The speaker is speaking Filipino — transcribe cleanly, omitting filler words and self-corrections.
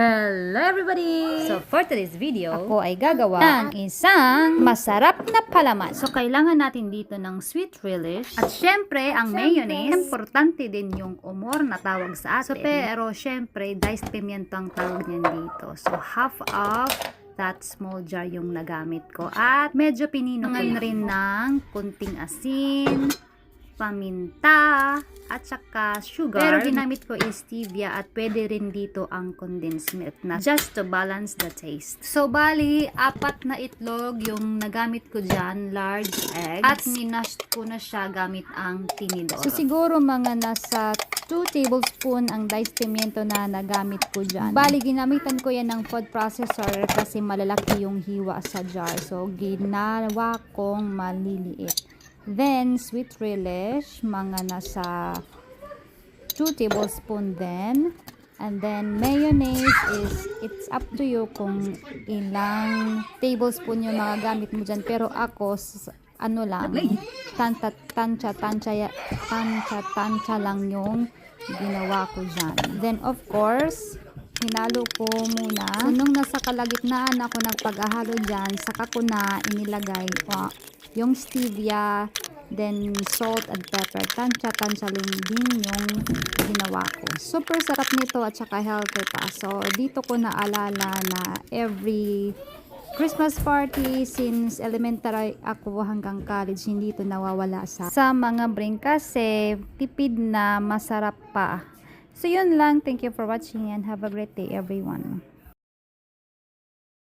Hello everybody! So for today's video, Ako ay gagawa ng isang masarap na palaman. so kailangan natin dito ng sweet relish. At syempre, ang mayonnaise, importante din yung umor na tawag sa atin. So, pero syempre, diced pimiento ang tawag niyan dito. So half of that small jar yung nagamit ko. At medyo pinino ko rin ng kunting asin, paminta, at saka sugar. Pero ginamit ko is stevia at pwede rin dito ang condensed milk na just to balance the taste. So bali, 4 na itlog yung nagamit ko dyan, large eggs. At minash ko na siya gamit ang tinidor. So siguro mga nasa 2 tablespoon ang diced pimiento na nagamit ko dyan. Bali, ginamitan ko yan ng food processor kasi malalaki yung hiwa sa jar. So ginawa kong maliliit. Then, sweet relish, mga nasa 2 tablespoon din. And then, mayonnaise is, it's up to you kung ilang tablespoon yung mga gamit mo dyan. Pero ako, ano lang, tansya lang yung ginawa ko dyan. Then, of course, hinalo ko muna. So, nung nasa kalagitnaan ako nagpag-ahalo dyan, saka ko na inilagay yung stevia, then salt and pepper. Tansya lang din yung ginawa ko. Super sarap nito at saka healthy pa. So, dito ko naalala na every Christmas party since elementary ako hanggang college, hindi ito nawawala sa mga bring kasi tipid na masarap pa. So, yun lang. Thank you for watching and have a great day everyone.